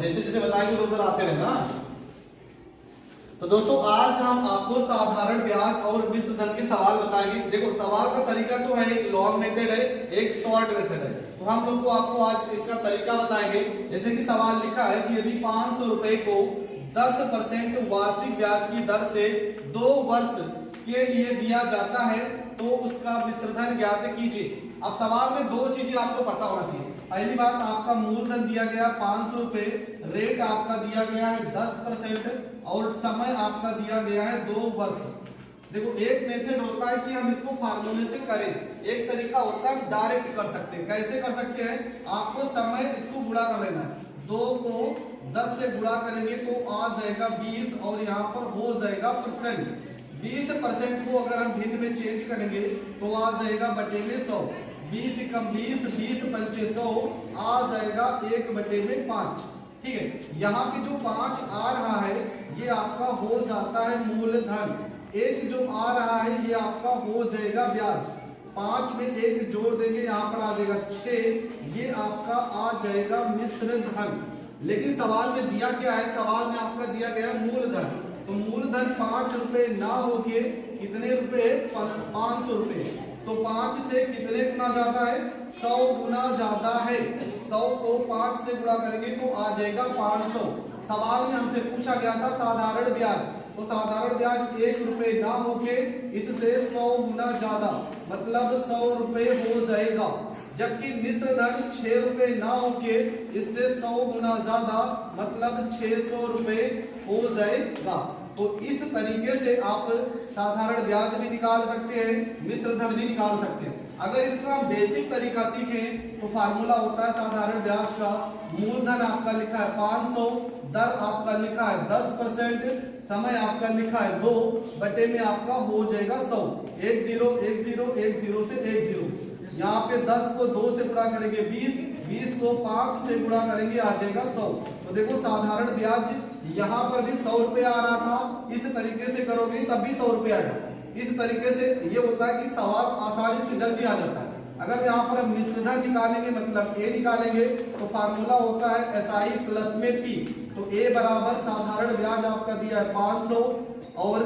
जैसे जैसे बताएंगे उधर आते रहना। तो दोस्तों आज हम आपको साधारण ब्याज और मिश्र धन के सवाल बताएंगे। देखो सवाल का तरीका तो है, एक लॉन्ग मेथड है, एक शॉर्ट मेथड है। तो हम लोग को आपको आज इसका तरीका बताएंगे। जैसे कि सवाल लिखा है कि यदि 500 रुपए को 10% वार्षिक ब्याज की दर से 2 वर्ष के लिए दिया जाता है तो उसका मिश्र धन ज्ञात कीजिए। अब सवाल में दो चीजें आपको पता होना चाहिए। पहली बात, आपका मूलधन दिया गया 500 रुपए, रेट आपका दिया गया है 10% और समय आपका दिया गया है 2 वर्ष। देखो एक मेथड होता है कि हम इसको फार्मूले से करें, एक तरीका होता है डायरेक्ट कर सकते हैं। कैसे कर सकते हैं? आपको समय इसको गुणा कर लेना है, 2 को 10 से गुणा करेंगे तो आ जाएगा 20 और यहाँ पर हो जाएगा परसेंट। 20% को अगर हम भिन्न में चेंज करेंगे तो आ जाएगा बटे में 100। 20 कम 20, 20 पंचे 100 आ जाएगा 1/5। ठीक है, यहाँ पे जो 5 आ रहा है ये आपका हो जाता है मूलधन। 1 जो आ रहा है ये आपका हो जाएगा ब्याज। 5 में 1 जोड़ देंगे, यहाँ पर आ जाएगा 6, ये आपका आ जाएगा मिश्र धन। लेकिन सवाल में दिया क्या है? सवाल में आपका दिया गया मूलधन। तो मूलधन 5 रुपए ना होके कितने रुपए? 500 रुपए। तो 5 से कितने गुना ज्यादा है? 100 गुना ज्यादा है। 100 को 5 से गुणा करेंगे तो आ जाएगा 500। सवाल में हमसे पूछा गया था साधारण ब्याज, तो साधारण ब्याज 1 रुपए ना होके इससे 100 गुना ज्यादा, मतलब 100 रुपए हो जाएगा। जबकि मिश्र धन 6 रुपए ना होके इससे 100 गुना ज्यादा, मतलब 600 रुपए हो जाएगा। तो इस तरीके से आप साधारण ब्याज भी निकाल सकते हैं, मिश्र धन भी निकाल सकते हैं। अगर इसका हम बेसिक तरीका सीखें तो फार्मूला होता है साधारण ब्याज का, मूलधन आपका लिखा है 500, दर आपका लिखा है 10%, समय आपका लिखा है 2, बटे में आपका हो जाएगा 100। 1 0 1 0 1 0 से 1 0। यहाँ पे 10 को 2 से गुणा करेंगे 20, 20 को 5 से गुणा करेंगे आ जाएगा 100। तो देखो साधारण ब्याज यहाँ पर भी 100 रुपए आ रहा था, इस तरीके से करोगे तब भी 100 रुपए आएगा। इस तरीके से ये होता है कि सवाल आसानी से जल्दी आ जाता है। अगर यहाँ पर हम मिश्र धन निकालेंगे, मतलब ए निकालेंगे, तो फार्मूला होता है SI प्लस में P। तो ए बराबर साधारण ब्याज आपका दिया है 500 और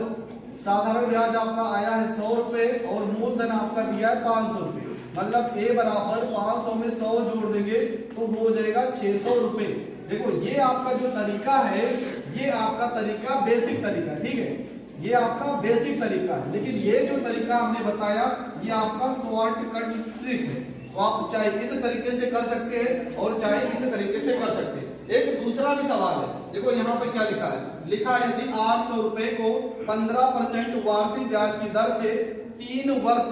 साधारण ब्याज आपका आया है 100 रुपए और मूलधन आपका दिया है 500 रुपए। मतलब ए बराबर 500 में 100 जोड़ देंगे तो हो जाएगा 600 रुपए। देखो ये आपका जो तरीका है ये आपका तरीका बेसिक तरीका, ठीक है, ये आपका बेसिक तरीका है। लेकिन ये जो तरीका हमने बताया ये आपका शॉर्टकट ट्रिक है। तो आप चाहे इस तरीके से कर सकते हैं और चाहे इस तरीके से कर सकते हैं। एक दूसरा भी सवाल है, देखो यहाँ पे क्या लिखा है? लिखा है यदि 800 रुपए को 15% वार्षिक ब्याज की दर से 3 वर्ष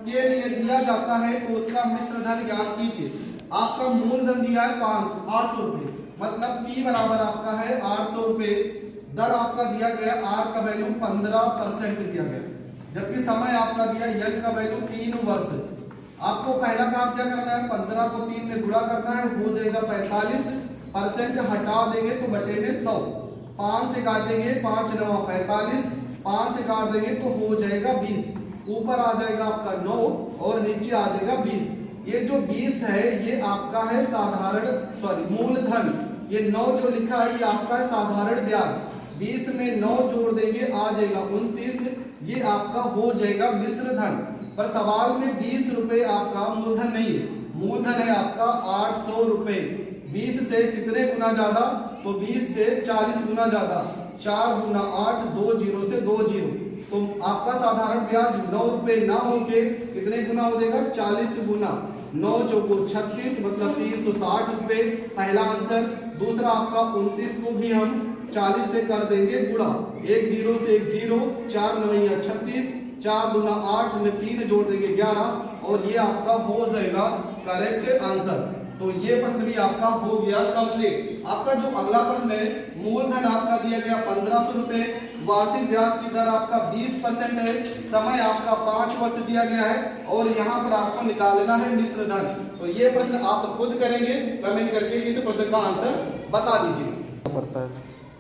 के लिए दिया जाता है तो उसका मिश्र धन ज्ञात कीजिए। आपका मूलधन दिया है 800 रुपए, मतलब P बराबर आपका है 800 रुपए, दर आपका दिया गया R का वैल्यू 15% दिया गया, जबकि समय आपका दिया L का वैल्यू 3 वर्ष। आपको पहला काम क्या करना है? 15 को 3 में गुणा करना है, हो जाएगा 45%, हटा देंगे तो बटे में 100, 5 से काटेंगे 5 9 45, 5 से काट देंगे तो हो जाएगा 20, ऊपर आ जाएगा आपका 9 और नीचे आ जाएगा 20। ये जो 20 है ये आपका है साधारण मूलधन, ये 9 जो लिखा है ये आपका है साधारण ब्याज। 20 में 9 जोड़ देंगे आ जाएगा 29, ये आपका हो जाएगा मिश्र धन। पर सवाल में 20 रुपए आपका मूलधन नहीं है, मूलधन है आपका 800 रुपए। 20 से कितने गुना ज्यादा? तो 20 से 40 गुना ज्यादा, 4 गुना 8, 2 0 से 2 0। तो आपका साधारण ब्याज 9 रुपए ना होके कितने गुना हो जाएगा? 40 गुना। 9 चौको 36, मतलब 360 रुपए, पहला आंसर। दूसरा आपका 29 को भी हम 40 से कर देंगे गुणा, 1 0 से 1 0, 4 9 36, 4 गुना 8 में 3 जोड़ देंगे 11 और ये आपका हो जाएगा करेक्ट आंसर। तो ये प्रश्न भी आपका हो गया कंप्लीट। आपका जो अगला प्रश्न है, मूलधन आपका दिया गया 1500 रुपए, वार्षिक ब्याज की दर आपका 20% है, समय आपका 5 वर्ष दिया गया है और यहाँ पर आपको निकालना है मिश्र धन। तो ये प्रश्न आप खुद करेंगे, कमेंट करके इस प्रश्न का आंसर बता दीजिए।